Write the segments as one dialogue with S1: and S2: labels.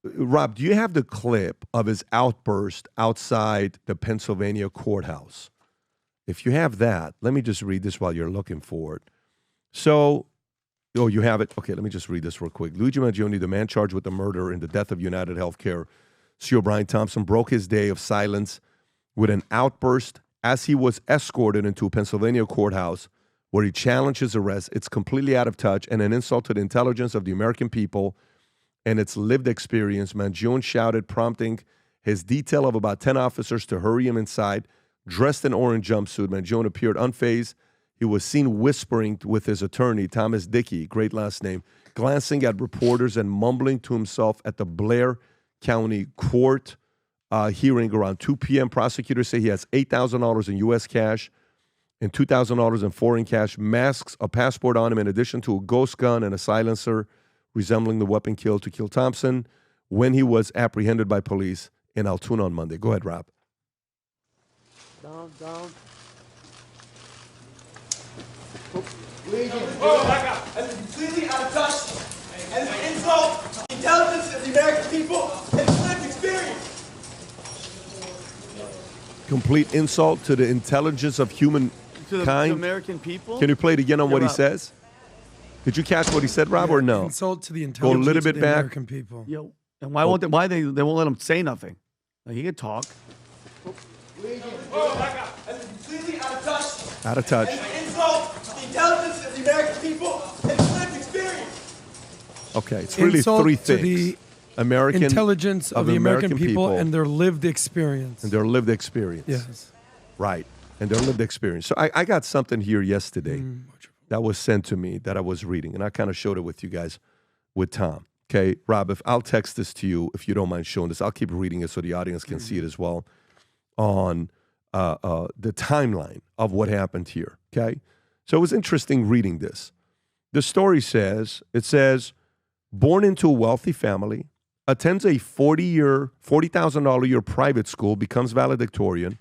S1: Rob, do you have the clip of his outburst outside the Pennsylvania courthouse? If you have that, let me just read this while you're looking for it. So, you have it? Okay, let me just read this real quick. Luigi Mangione, the man charged with the murder and the death of UnitedHealthcare CEO Brian Thompson, broke his day of silence with an outburst as he was escorted into a Pennsylvania courthouse where he challenged his arrest. It's completely out of touch and an insult to the intelligence of the American people and its lived experience. Mangione shouted, prompting his detail of about 10 officers to hurry him inside. Dressed in orange jumpsuit, Mangione appeared unfazed. He was seen whispering with his attorney, Thomas Dickey, great last name, glancing at reporters and mumbling to himself at the Blair County Court hearing around 2 p.m. Prosecutors say he has $8,000 in U.S. cash and $2,000 in foreign cash, masks, a passport on him, in addition to a ghost gun and a silencer resembling the weapon killed to kill Thompson when he was apprehended by police in Altoona on Monday. Go ahead, Rob.
S2: Down.
S3: Oh, back up. That's completely out of touch. And an insult to the intelligence of the American people and its lived experience.
S1: Complete insult to the intelligence of humankind.
S2: To the American people?
S1: Can you play it again on what
S2: Rob.
S1: he says? Did you catch what he said, Rob, or no?
S4: Insult to the intelligence
S1: little bit
S4: of the
S1: back.
S4: American people.
S2: Yo, and why won't they won't let him say nothing? Like, he could talk.
S3: Oh, back up. That's completely out of touch.
S1: Out of touch.
S3: And an insult to the intelligence of the American people and its lived experience.
S1: Okay, it's really
S4: Insult
S1: three
S4: to
S1: things.
S4: the
S1: American
S4: intelligence of the American people and their lived experience.
S1: And their lived experience.
S4: Yes.
S1: Right. And their lived experience. So I got something here yesterday that was sent to me that I was reading, and I kind of showed it with you guys with Tom. Okay, Rob, if I'll text this to you, if you don't mind showing this, I'll keep reading it so the audience can see it as well on the timeline of what happened here. Okay, so it was interesting reading this. The story says, born into a wealthy family, attends a $40,000 a year private school, becomes valedictorian,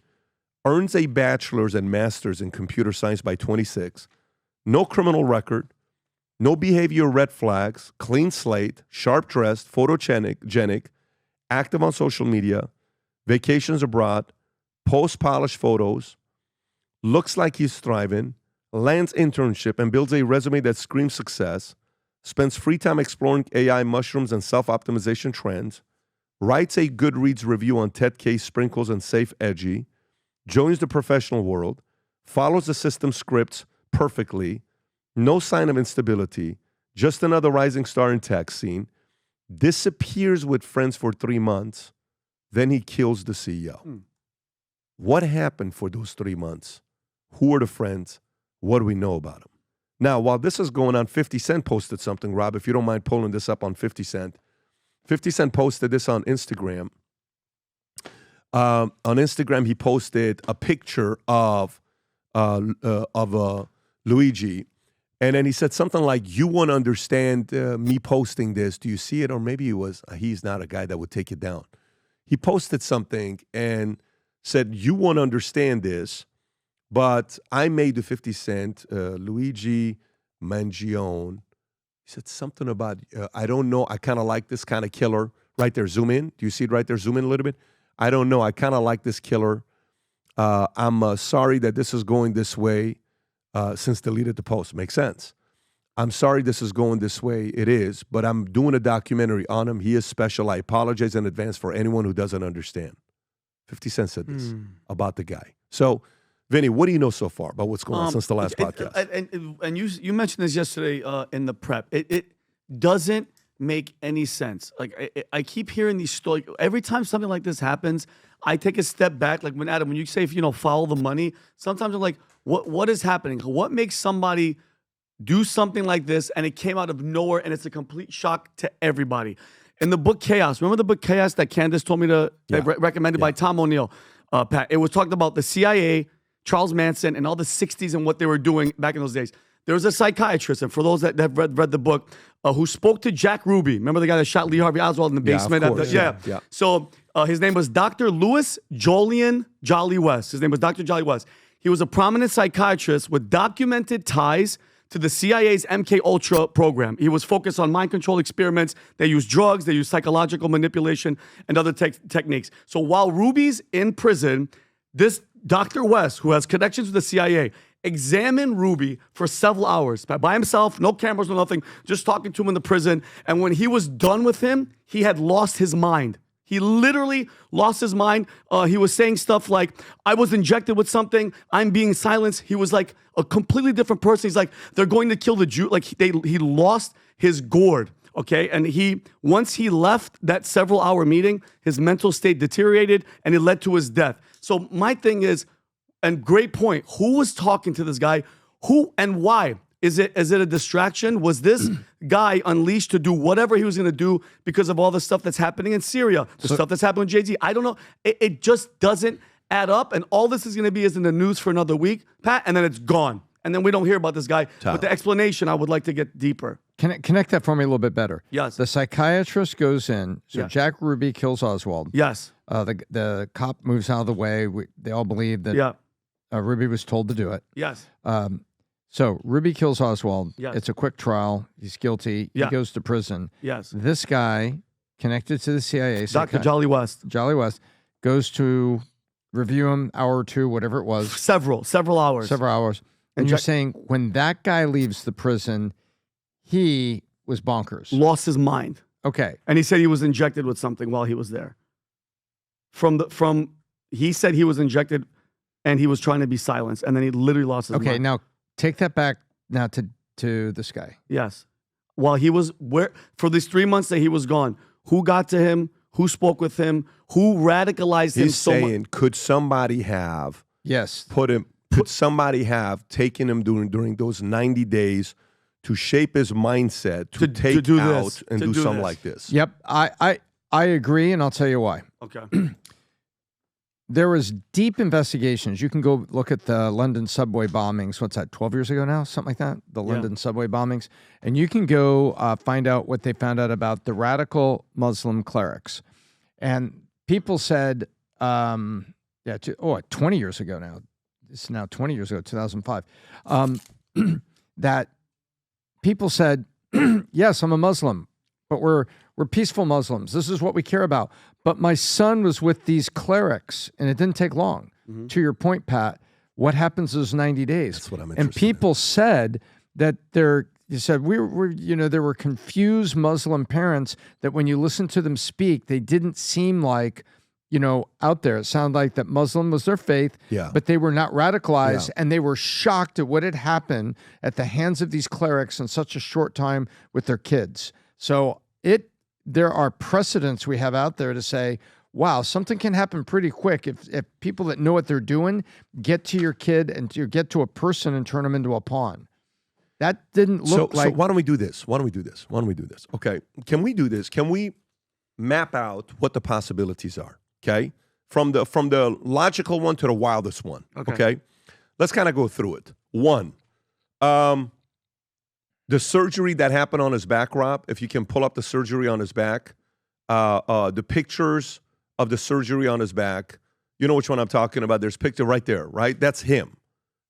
S1: earns a bachelor's and master's in computer science by 26, no criminal record, no behavior red flags, clean slate, sharp-dressed, photogenic, active on social media, vacations abroad, post-polished photos, looks like he's thriving, lands internship and builds a resume that screams success, spends free time exploring AI, mushrooms, and self-optimization trends, writes a Goodreads review on Ted K. Sprinkles and Safe Edgy, joins the professional world, follows the system scripts perfectly, no sign of instability, just another rising star in tech scene, disappears with friends for 3 months, then he kills the CEO. What happened for those 3 months? Who are the friends? What do we know about him? Now, while this is going on, 50 Cent posted something, Rob, if you don't mind pulling this up on 50 Cent. 50 Cent posted this on Instagram. On Instagram, he posted a picture of Luigi, and then he said something like, "You won't understand me posting this. Do you see it?" Or maybe it was, he's not a guy that would take it down. He posted something and said, "You won't understand this, but I made the 50 Cent, Luigi Mangione." He said something about, I don't know, I kind of like this kind of killer. Right there, zoom in. Do you see it right there? Zoom in a little bit. I don't know, I kind of like this killer. I'm sorry that this is going this way. Since deleted the post. Makes sense. I'm sorry this is going this way. It is, but I'm doing a documentary on him. He is special. I apologize in advance for anyone who doesn't understand. 50 Cent said this about the guy. So, Vinny, what do you know so far about what's going on since the last podcast?
S2: And you mentioned this yesterday in the prep. It doesn't make any sense. Like I keep hearing these stories. Every time something like this happens, I take a step back. Like when Adam, when you say, follow the money, sometimes I'm like, what is happening? What makes somebody do something like this and it came out of nowhere and it's a complete shock to everybody? In the book Chaos, remember the book Chaos that Candace told me to recommended by Tom O'Neill? Pat, it was talked about the CIA, Charles Manson, and all the 60s and what they were doing back in those days. There was a psychiatrist, and for those that have read the book, who spoke to Jack Ruby. Remember the guy that shot Lee Harvey Oswald in the basement?
S1: Yeah, of course. Yeah.
S2: So his name was Dr. Louis Jolyon Jolly West. His name was Dr. Jolly West. He was a prominent psychiatrist with documented ties to the CIA's MK Ultra program. He was focused on mind control experiments. They use drugs, they use psychological manipulation and other techniques. So while Ruby's in prison, this Dr. West, who has connections with the CIA, examined Ruby for several hours by himself, no cameras, no nothing, just talking to him in the prison. And when he was done with him, he had lost his mind. He literally lost his mind. He was saying stuff like, I was injected with something. I'm being silenced. He was like a completely different person. He's like, they're going to kill the Jew. Like he lost his gourd. Okay. And once he left that several hour meeting, his mental state deteriorated and it led to his death. So my thing is, and great point, who was talking to this guy? Who and why? Is it a distraction? Was this guy unleashed to do whatever he was going to do because of all the stuff that's happening in Syria, the stuff that's happening with Jay-Z? I don't know. It just doesn't add up. And all this is going to be is in the news for another week, Pat, and then it's gone. And then we don't hear about this guy.
S1: Tom.
S2: But the explanation, I would like to get deeper.
S5: Connect that for me a little bit better.
S2: Yes.
S5: The psychiatrist goes in. So
S2: Yeah.
S5: Jack Ruby kills Oswald.
S2: Yes.
S5: The cop moves out of the way. They all believe that Ruby was told to do it.
S2: Yes.
S5: So Ruby kills Oswald.
S2: Yes.
S5: It's a quick trial. He's guilty.
S2: Yeah.
S5: He goes to prison.
S2: Yes.
S5: This guy, connected to the CIA,
S2: Dr. Jolly West.
S5: Jolly West, goes to review him, hour or two, whatever it was.
S2: Several hours.
S5: Several hours. And you're saying when that guy leaves the prison, he was bonkers.
S2: Lost his mind.
S5: Okay.
S2: And he said he was injected with something while he was there. He said he was injected and he was trying to be silenced. And then he literally lost his mind.
S5: Okay, now take that back now to this guy.
S2: Yes. While he was for these 3 months that he was gone, who got to him? Who spoke with him? Who radicalized him so much?
S1: He's saying, could somebody have could somebody have taken him during those 90 days to shape his mindset, to take
S2: do
S1: out
S2: this,
S1: and
S2: to
S1: do
S2: do
S1: something
S2: this.
S1: like this?
S5: Yep, I agree, and I'll tell you why.
S2: Okay.
S5: There was deep investigations. You can go look at the London subway bombings. What's that, 12 years ago now? Something like that? The London subway bombings. And you can go find out what they found out about the radical Muslim clerics. And people said, 20 years ago now. It's now 20 years ago, 2005. That people said, yes, I'm a Muslim, but we're peaceful Muslims. This is what we care about. But my son was with these clerics, and it didn't take long. Mm-hmm. To your point, Pat, what happens those 90 days?
S1: That's what I'm interested
S5: in. And people said that there were confused Muslim parents that when you listen to them speak, they didn't seem like, out there. It sounded like that Muslim was their faith, but they were not radicalized, and they were shocked at what had happened at the hands of these clerics in such a short time with their kids. So there are precedents we have out there to say, wow, something can happen pretty quick if people that know what they're doing get to your kid and get to a person and turn them into a pawn. That didn't look like...
S1: So why don't we do this? Okay, can we do this? Can we map out what the possibilities are? Okay, from the logical one to the wildest one. Okay? Let's kind of go through it. One, the surgery that happened on his back, Rob, if you can pull up the surgery on his back, the pictures of the surgery on his back, you know which one I'm talking about. There's a picture right there, right? That's him.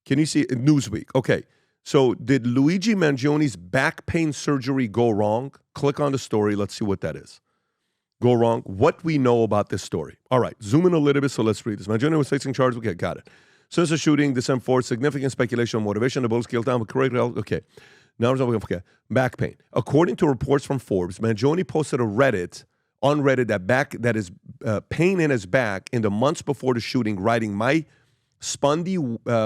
S1: Can you see it? Newsweek. Okay. So did Luigi Mangione's back pain surgery go wrong? Click on the story. Let's see what that is. Go wrong. What we know about this story. All right. Zoom in a little bit, so let's read this. Mangione was facing charges. Okay, got it. Since the shooting, December 4th, significant speculation on motivation. The bullets killed down with correct health. Okay. Now, okay. Back pain. According to reports from Forbes, Mangione posted on Reddit that is pain in his back in the months before the shooting, writing, "My spondy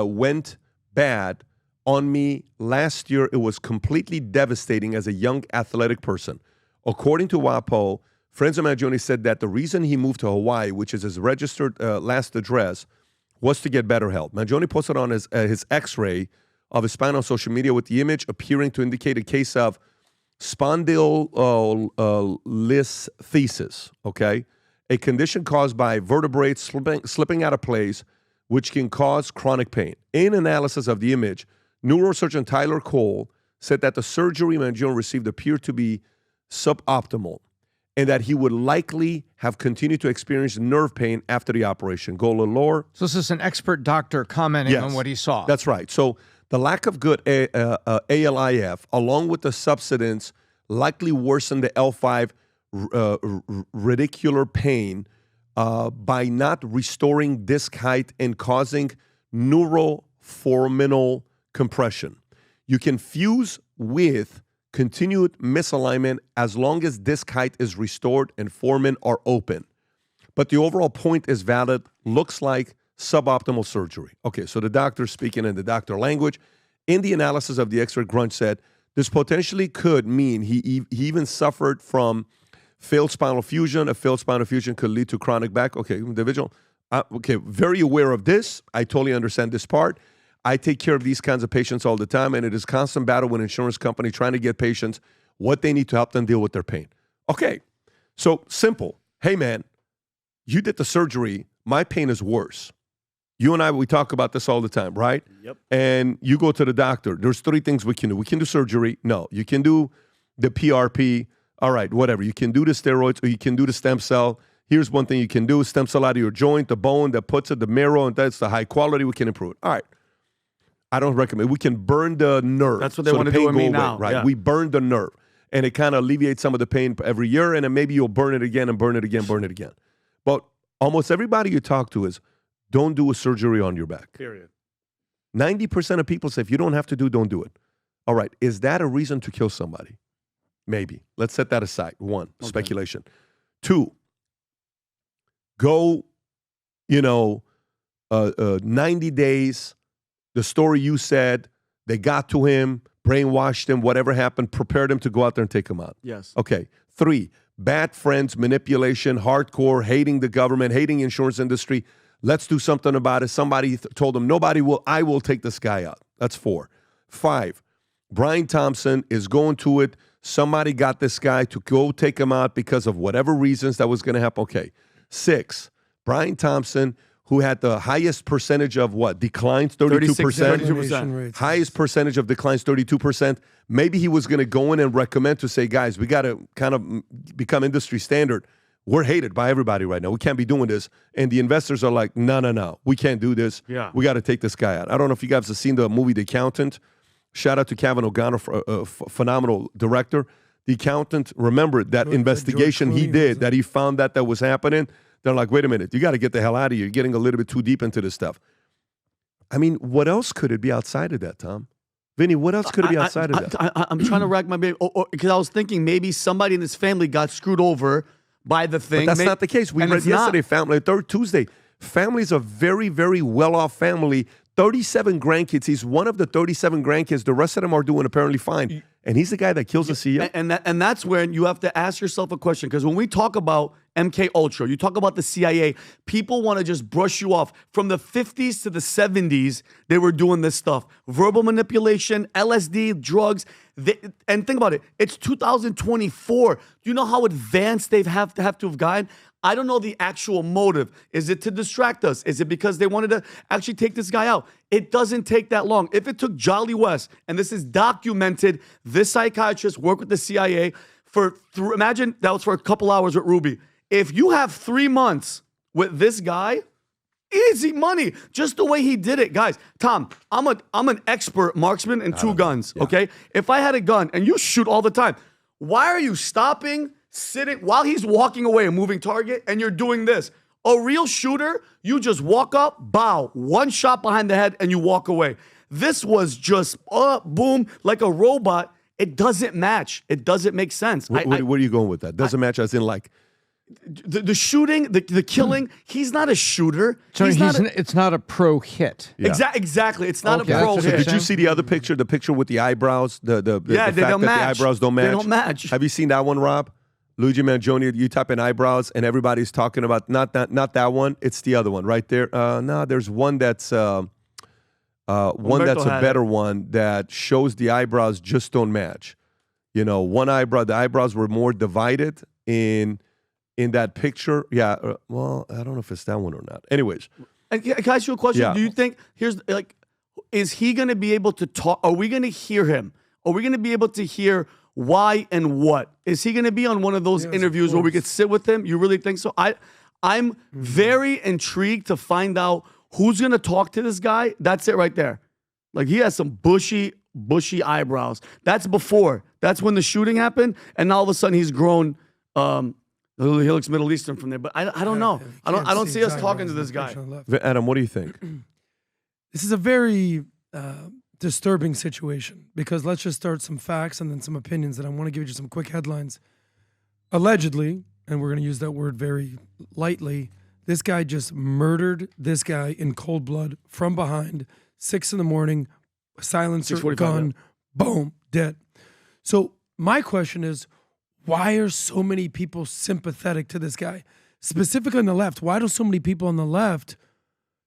S1: went bad on me last year. It was completely devastating as a young athletic person." According to WAPO, friends of Mangione said that the reason he moved to Hawaii, which is his registered last address, was to get better health. Mangione posted on his X-ray of his spine on social media with the image appearing to indicate a case of spondylolisthesis, okay? A condition caused by vertebrae slipping out of place, which can cause chronic pain. In analysis of the image, neurosurgeon Tyler Cole said that the surgery Mangione received appeared to be suboptimal and that he would likely have continued to experience nerve pain after the operation. Go a little lower.
S5: So this is an expert doctor commenting on what he saw.
S1: That's right. So The lack of good ALIF, along with the subsidence, likely worsened the L5 radicular pain by not restoring disc height and causing neuroforaminal compression. You can fuse with continued misalignment as long as disc height is restored and foramen are open. But the overall point is valid, looks like suboptimal surgery. Okay, so the doctor speaking in the doctor language, in the analysis of the X-ray, Grunch said, this potentially could mean he even suffered from failed spinal fusion. A failed spinal fusion could lead to chronic back. Okay, individual. Okay, very aware of this. I totally understand this part. I take care of these kinds of patients all the time, and it is constant battle with insurance company trying to get patients what they need to help them deal with their pain. Okay, so simple. Hey, man, you did the surgery. My pain is worse. You and I, we talk about this all the time, right?
S2: Yep.
S1: And you go to the doctor. There's 3 things we can do. We can do surgery. No. You can do the PRP. All right, whatever. You can do the steroids or you can do the stem cell. Here's one thing you can do. Stem cell out of your joint, the bone that puts it, the marrow, and that's the high quality. We can improve it. All right. I don't recommend. We can burn the nerve.
S2: That's what they want to do with me now.
S1: Right.
S2: Yeah.
S1: We burn the nerve. And it kind of alleviates some of the pain every year. And then maybe you'll burn it again and burn it again, burn it again. But almost everybody you talk to is, don't do a surgery on your back.
S2: Period.
S1: 90% of people say, if you don't have to do, don't do it. All right. Is that a reason to kill somebody? Maybe. Let's set that aside. 1, speculation. 2, go, 90 days. The story you said, they got to him, brainwashed him, whatever happened, prepared him to go out there and take him out.
S2: Yes.
S1: Okay. 3, bad friends, manipulation, hardcore, hating the government, hating insurance industry. Let's do something about it. Somebody told him, I will take this guy out. That's 4. 5, Brian Thompson is going to it. Somebody got this guy to go take him out because of whatever reasons that was going to happen. Okay. 6, Brian Thompson, who had the highest percentage of what? Declines, 32%.
S2: 32%.
S1: Highest percentage of declines, 32%. Maybe he was going to go in and recommend to say, guys, we got to kind of become industry standard. We're hated by everybody right now. We can't be doing this. And the investors are like, no. We can't do this.
S2: Yeah.
S1: We got to take this guy out. I don't know if you guys have seen the movie The Accountant. Shout out to Kevin O'Connor, a phenomenal director. The Accountant, remember that investigation he did, that he found that was happening. They're like, wait a minute, you got to get the hell out of here. You're getting a little bit too deep into this stuff. I mean, what else could it be outside of that, Tom? Vinny, what else could it be outside of that?
S2: I'm trying to rack my brain. Because I was thinking maybe somebody in his family got screwed over by the thing.
S1: But that's not the case. We read yesterday, family, Tuesday. Family's a very, very well-off family. 37 grandkids. He's one of the 37 grandkids. The rest of them are doing apparently fine. And he's the guy that kills the CEO.
S2: And that's when you have to ask yourself a question. Because when we talk about MK Ultra, you talk about the CIA, people want to just brush you off. From the 50s to the 70s, they were doing this stuff. Verbal manipulation, LSD, drugs. And think about it. It's 2024. Do you know how advanced they have to have gotten? I don't know the actual motive. Is it to distract us? Is it because they wanted to actually take this guy out? It doesn't take that long. If it took Jolly West, and this is documented, this psychiatrist worked with the CIA imagine that was for a couple hours with Ruby. If you have 3 months with this guy, easy money. Just the way he did it. Guys, Tom, I'm an expert marksman and 2 guns, okay? If I had a gun and you shoot all the time, why are you stopping, sitting while he's walking away, a moving target, and you're doing this? A real shooter, you just walk up, bow, 1 shot behind the head, and you walk away. This was just boom, like a robot. It doesn't match. It doesn't make sense.
S1: Where are you going with that? Doesn't match as in like
S2: the shooting, the killing. He's not a shooter.
S5: So it's not a pro hit.
S1: Yeah.
S2: Exactly. It's not a pro hit.
S1: So did you see the other picture? The picture with the eyebrows. The fact that the eyebrows don't match.
S2: They don't match.
S1: Have you seen that one, Rob? Luigi Mangione. You type in eyebrows, and everybody's talking about not that one. It's the other one right there. No, there's one that's a better one that shows the eyebrows just don't match. One eyebrow. The eyebrows were more divided in that picture. Yeah. Well, I don't know if it's that one or not. Anyways.
S2: And can I ask you a question?
S1: Yeah.
S2: Do you think, is he going to be able to talk? Are we going to hear him? Are we going to be able to hear why and what? Is he going to be on one of those interviews where we could sit with him? You really think so? I'm very intrigued to find out who's going to talk to this guy. That's it right there. Like he has some bushy eyebrows. That's before. That's when the shooting happened, and now all of a sudden he's grown. He looks Middle Eastern from there, but I don't know. I don't see us talking to this guy.
S1: Adam, what do you think?
S4: This is a very disturbing situation because let's just start some facts and then some opinions, and I want to give you some quick headlines. Allegedly, and we're going to use that word very lightly, this guy just murdered this guy in cold blood from behind, 6 a.m, silencer, gun, boom, dead. So my question is, why are so many people sympathetic to this guy? Specifically on the left, why do so many people on the left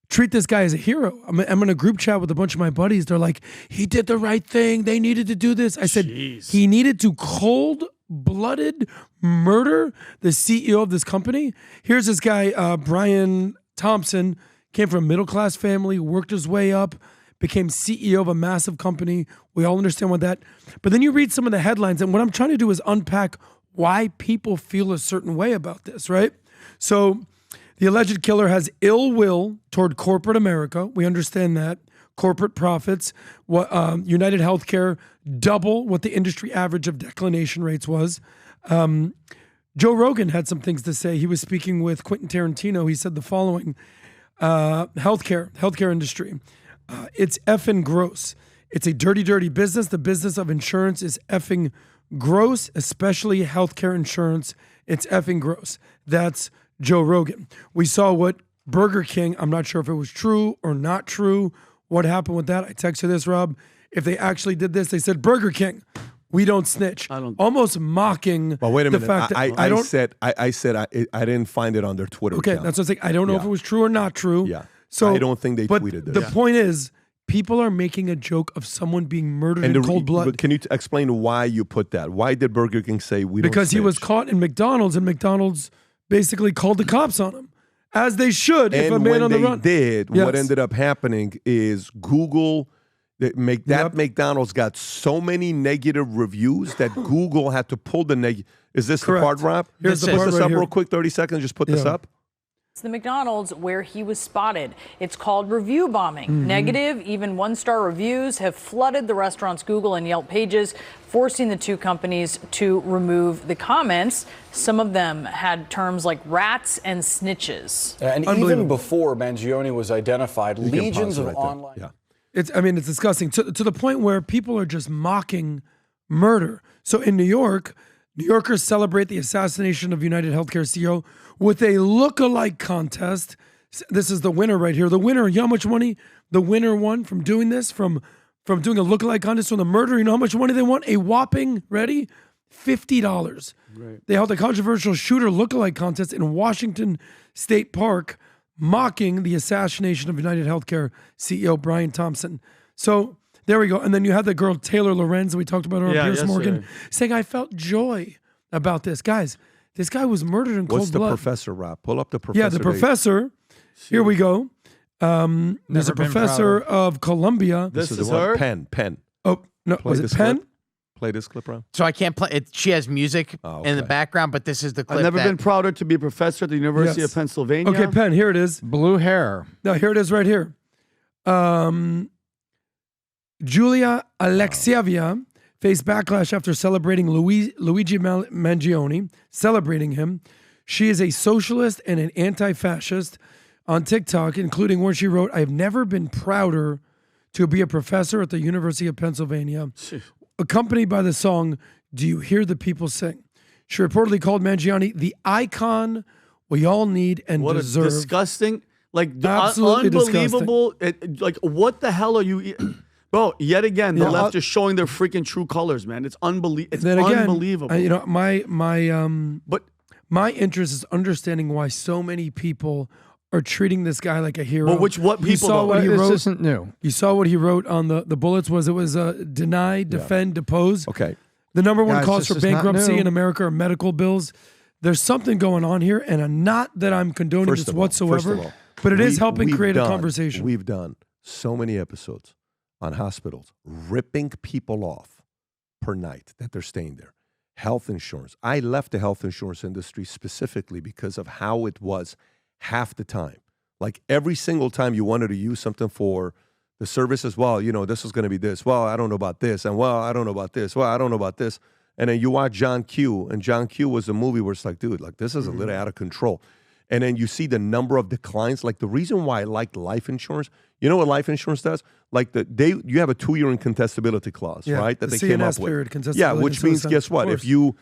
S4: treat this guy as a hero? I'm in a group chat with a bunch of my buddies. They're like, he did the right thing. They needed to do this. I said, he needed to cold-blooded murder the CEO of this company? Here's this guy, Brian Thompson, came from a middle-class family, worked his way up, became CEO of a massive company. We all understand what that. But then you read some of the headlines, and what I'm trying to do is unpack why people feel a certain way about this, right? So the alleged killer has ill will toward corporate America. We understand that. Corporate profits. UnitedHealthcare, double what the industry average of declination rates was. Joe Rogan had some things to say. He was speaking with Quentin Tarantino. He said the following. Healthcare industry. It's effing gross. It's a dirty, dirty business. The business of insurance is effing gross, especially healthcare insurance. It's effing gross. That's Joe Rogan. We saw what Burger King, I'm not sure if it was true or not true. What happened with that? I texted this, Rob. If they actually did this, they said, Burger King, we don't snitch. Almost mocking.
S1: But wait a minute.
S4: The fact that
S1: I said I didn't find it on their Twitter account.
S4: That's what I'm saying. I don't know if it was true or not true.
S1: Yeah.
S4: So
S1: I don't think they tweeted this.
S4: The point is, people are making a joke of someone being murdered in cold blood.
S1: But can you explain why you put that? Why did Burger King say we don't
S4: Because he was
S1: snitch?
S4: caught in McDonald's, and McDonald's basically called the cops on him, as they should if a man on the run.
S1: And when they did, what ended up happening is Google, McDonald's got so many negative reviews that Google had to pull the negative. Is this the part, Rob?
S4: Here's the
S1: put
S4: part
S1: this
S4: right
S1: up
S4: here.
S1: real quick, 30 seconds. Just put this up.
S6: It's the McDonald's where he was spotted. It's called review bombing. Negative, even one-star reviews have flooded the restaurant's Google and Yelp pages, forcing the two companies to remove the comments. Some of them had terms like rats and snitches.
S7: And even before Mangione was identified, legions of online...
S1: Yeah.
S4: It's disgusting to the point where people are just mocking murder. So in New York, New Yorkers celebrate the assassination of UnitedHealthcare CEO with a look-alike contest. This is the winner right here. The winner, you know how much money the winner won from doing this, from doing a look-alike contest from the murder? You know how much money they won? A whopping, ready? $50. Right. They held a controversial shooter look-alike contest in Washington State Park, mocking the assassination of UnitedHealthcare CEO Brian Thompson. So there we go. And then you had the girl Taylor Lorenz, we talked about her on Piers Morgan, saying, I felt joy about this. Guys, this guy was murdered in cold blood.
S1: What's the professor, Rob? Pull up the professor.
S4: Yeah, the professor. Here we go. There's a professor of Columbia.
S1: This is her? Penn.
S4: Oh, no. Was it Penn?
S1: Play this clip, Rob.
S8: So I can't play it. She has music in the background, but this is the clip.
S2: I've never been prouder to be a professor at the University of Pennsylvania.
S4: Okay, Penn, here it is.
S5: Blue hair.
S4: No, here it is right here. Julia Alexievna faced backlash after celebrating Luigi Mangione, celebrating him. She is a socialist and an anti-fascist on TikTok, including where she wrote, I have never been prouder to be a professor at the University of Pennsylvania, accompanied by the song, Do You Hear the People Sing? She reportedly called Mangione the icon we all need and deserve.
S2: What a disgusting,
S4: Absolutely
S2: unbelievable. Like, what the hell are you... Bro, yet again, the left is showing their freaking true colors, man. It's unbelievable. It's unbelievable.
S4: You know, my interest is understanding why so many people are treating this guy like a hero.
S2: Well, what people?
S4: You saw what he wrote.
S5: This isn't new.
S4: You saw what he wrote on the bullets. It was deny, defend, depose.
S1: Okay.
S4: The number one
S5: Guys,
S4: cause
S5: this
S4: for
S5: is not
S4: bankruptcy
S5: new.
S4: in America are medical bills. There's something going on here, and not that I'm condoning this whatsoever, but it is helping create a conversation.
S1: We've done so many episodes on hospitals ripping people off per night that they're staying there. Health insurance. I left the health insurance industry specifically because of how it was half the time. Like every single time you wanted to use something for The services, well, this is going to be this. Well, I don't know about this. And well, I don't know about this. Well, I don't know about this. And then you watch John Q. And John Q was a movie where it's like, dude, like this is a little out of control. And then you see the number of declines. Like the reason why I like life insurance, you know what life insurance does? Like you have a 2-year incontestability clause, right? That
S4: the
S1: they came up
S4: CNS
S1: with.
S4: period, contestability,
S1: Yeah, which means
S4: suicide,
S1: guess what?
S4: of course.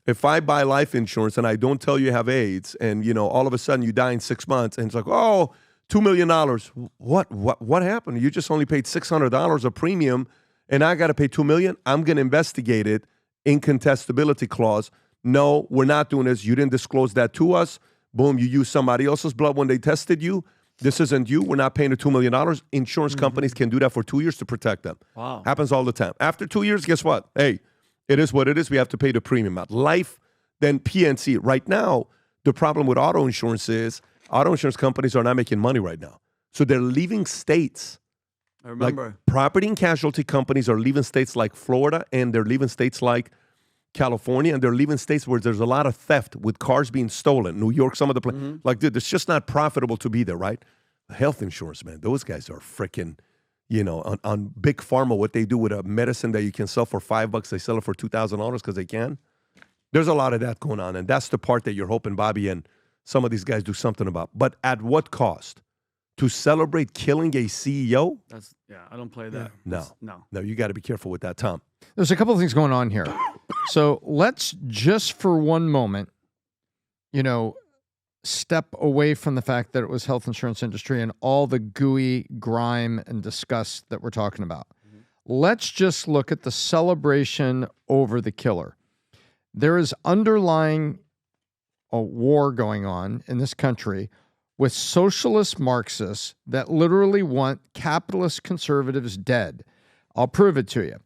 S1: If I buy life insurance and I don't tell you have AIDS, and all of a sudden you die in 6 months, and it's like, oh, $2 million. What happened? You just only paid $600 of premium, and I got to pay $2 million. I'm going to investigate it. Incontestability clause. No, we're not doing this. You didn't disclose that to us. Boom, you used somebody else's blood when they tested you. This isn't you. We're not paying the $2 million. Insurance companies can do that for 2 years to protect them.
S2: Wow.
S1: Happens all the time. After 2 years, guess what? Hey, it is what it is. We have to pay the premium out. Life, then PNC. Right now, the problem with auto insurance is auto insurance companies are not making money right now. So they're leaving states.
S2: I remember.
S1: Like property and casualty companies are leaving states like Florida, and they're leaving states like California, and they're leaving states where there's a lot of theft with cars being stolen. New York, some of the places. Like, dude, it's just not profitable to be there, right? Health insurance, man, those guys are freaking, on Big Pharma, what they do with a medicine that you can sell for $5, they sell it for $2,000 because they can. There's a lot of that going on, and that's the part that you're hoping Bobby and some of these guys do something about. But at what cost? To celebrate killing a CEO?
S2: I don't play that.
S1: No, you got to be careful with that, Tom.
S5: There's a couple of things going on here. So let's just for one moment, step away from the fact that it was health insurance industry and all the gooey grime and disgust that we're talking about. Let's just look at the celebration over the killer. There is underlying a war going on in this country with socialist Marxists that literally want capitalist conservatives dead. I'll prove it to you.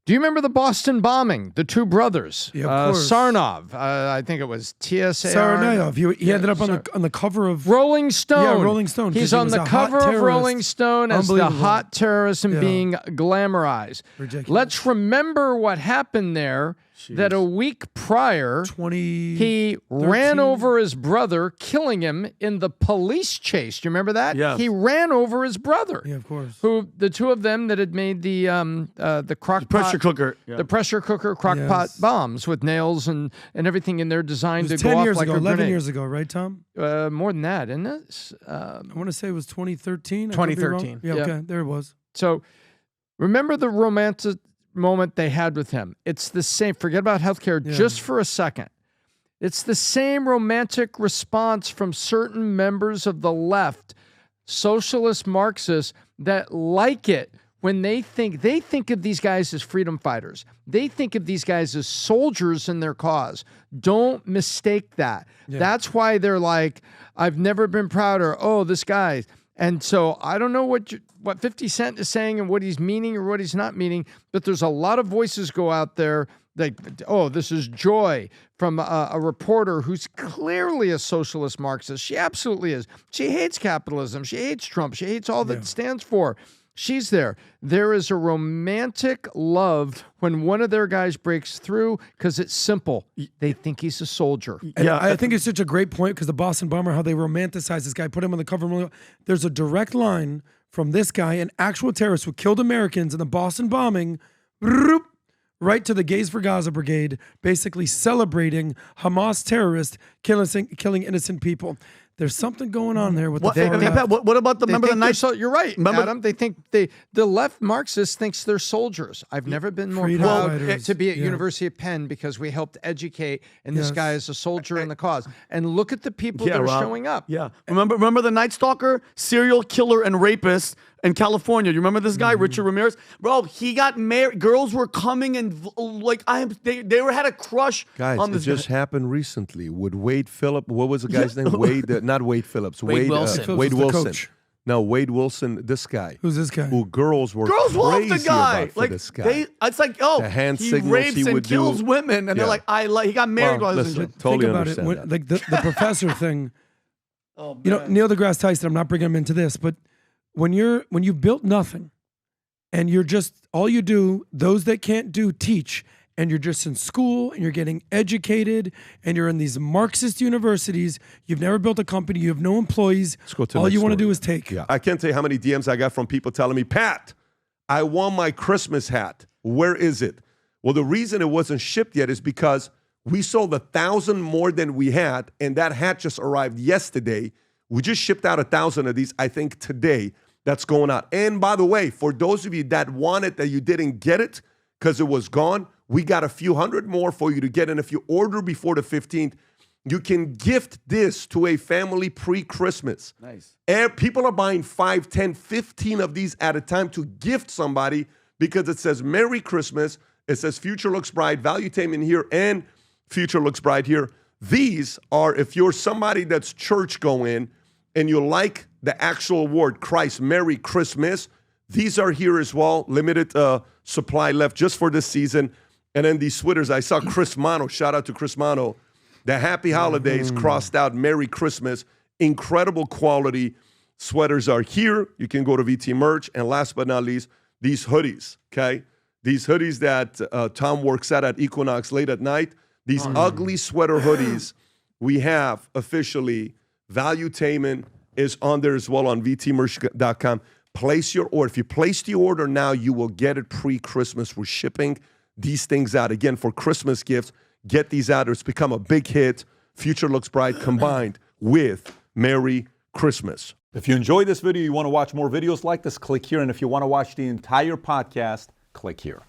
S5: Do you remember the Boston bombing? The two brothers,
S4: Yeah, of course.
S5: Sarnov, I think it was TSA.
S4: Tsarnaev. He ended up on the cover of
S5: Rolling Stone.
S4: Yeah, Rolling Stone.
S5: He's
S4: 'cause he
S5: on
S4: was
S5: the
S4: a
S5: cover
S4: hot
S5: of Rolling
S4: terrorist.
S5: Stone as the
S4: Unbelievable.
S5: hot terrorist and
S4: Yeah.
S5: being glamorized.
S4: Ridiculous.
S5: Let's remember what happened there. That a week prior,
S4: 2013.
S5: he ran over his brother, killing him in the police chase. Do you remember that?
S2: Yes.
S5: He ran over his brother.
S4: Yeah, of course.
S5: Who the two of them that had made the crock
S2: Pressure
S5: pot,
S2: cooker. Yeah.
S5: the pressure cooker crock
S4: Yes.
S5: pot bombs with nails and everything in there
S4: It
S5: designed to
S4: was
S5: go
S4: 10
S5: off
S4: years
S5: like
S4: ago,
S5: a
S4: 11
S5: grenade.
S4: years ago, right, Tom?
S5: More than that, isn't it?
S4: I want to say it was 2013. I could be wrong.
S8: 2013.
S4: Yeah,
S5: Yep.
S4: okay, there it was.
S5: So remember the romantic moment they had with him. It's the same. Forget about healthcare just for a second. It's the same romantic response from certain members of the left, socialist Marxists, that like it when they think of these guys as freedom fighters. They think of these guys as soldiers in their cause. Don't mistake that.
S4: Yeah.
S5: That's why they're like, I've never been prouder. Oh, this guy. And so I don't know what 50 Cent is saying and what he's meaning or what he's not meaning, but there's a lot of voices go out there like, oh, this is Joy from a reporter who's clearly a socialist Marxist. She absolutely is. She hates capitalism. She hates Trump. She hates all that it stands for. She's there. There is a romantic love when one of their guys breaks through because it's simple. They think he's a soldier.
S4: And I think it's such a great point because the Boston bomber, how they romanticize this guy, put him on the cover. There's a direct line from this guy, an actual terrorist who killed Americans in the Boston bombing, right to the Gays for Gaza Brigade, basically celebrating Hamas terrorists killing innocent people. There's something going on there with the far left.
S2: What about the remember the night?
S5: You're right,
S2: Remember-
S5: Adam. They think the left Marxist thinks they're soldiers. I've never been more
S4: Freedom
S5: proud
S4: fighters.
S5: to be at
S4: Yeah.
S5: University of Penn because we helped educate, and this
S4: Yes.
S5: guy is a soldier in the cause. And look at the people that are
S2: Rob.
S5: showing up.
S2: Yeah. Remember the Night Stalker, serial killer and rapist in California. You remember this guy, Richard Ramirez? Bro, he got married. Girls were coming and they had a crush
S1: Guys,
S2: on
S1: it
S2: this
S1: just
S2: guy.
S1: happened recently with Wade Phillips. What was the guy's name? Wade, not Wade Phillips.
S8: Wade Wilson.
S1: Wade
S4: Phillips was the
S1: Wilson.
S4: coach.
S1: No, Wade Wilson, this guy.
S4: Who's this guy?
S1: Who girls were
S2: Girls love
S1: crazy
S2: the guy.
S1: about for
S2: Like
S1: this guy.
S2: it's like, oh,
S1: The hand
S2: he
S1: signals
S2: rapes
S1: he
S2: and
S1: would
S2: kills
S1: do.
S2: women, and they're
S1: Yeah.
S2: like, he got married
S1: Well,
S2: while he was
S1: listen,
S2: in jail.
S1: totally
S4: Think about it.
S1: understand
S4: When,
S1: that.
S4: like the professor thing.
S2: Oh,
S4: You know,
S2: man.
S4: Neil deGrasse Tyson, I'm not bringing him into this, but when you've built nothing and you're just, all you do, those that can't do, teach, and you're just in school and you're getting educated and you're in these Marxist universities, you've never built a company, you have no employees,
S1: Let's go to
S4: all
S1: the
S4: you
S1: next
S4: want to
S1: story.
S4: do is take.
S1: Yeah, I can't tell you how many DMs I got from people telling me, Pat, I want my Christmas hat. Where is it? Well, the reason it wasn't shipped yet is because we sold 1,000 more than we had, and that hat just arrived yesterday. We just shipped out 1,000 of these, I think, today. That's going out. And by the way, for those of you that want it that you didn't get it because it was gone, we got a few hundred more for you to get. And if you order before the 15th, you can gift this to a family pre-Christmas.
S2: Nice.
S1: And people are buying 5, 10, 15 of these at a time to gift somebody because it says Merry Christmas. It says Future Looks Bright, Valuetainment here, and Future Looks Bright here. These are, if you're somebody that's church going and you like the actual word Christ, Merry Christmas, these are here as well. Limited supply left just for this season. And then these sweaters, I saw Chris Mano, shout out to Chris Mano. The Happy Holidays crossed out Merry Christmas. Incredible quality sweaters are here. You can go to VT Merch. And last but not least, these hoodies, okay? These hoodies that Tom works at Equinox late at night. These ugly sweater hoodies we have officially. Valuetainment is on there as well on vtmerch.com. Place your order. If you place the order now, you will get it pre-Christmas. We're shipping these things out. Again, for Christmas gifts, get these out. It's become a big hit. Future Looks Bright combined with Merry Christmas.
S9: If you enjoyed this video, you want to watch more videos like this, click here. And if you want to watch the entire podcast, click here.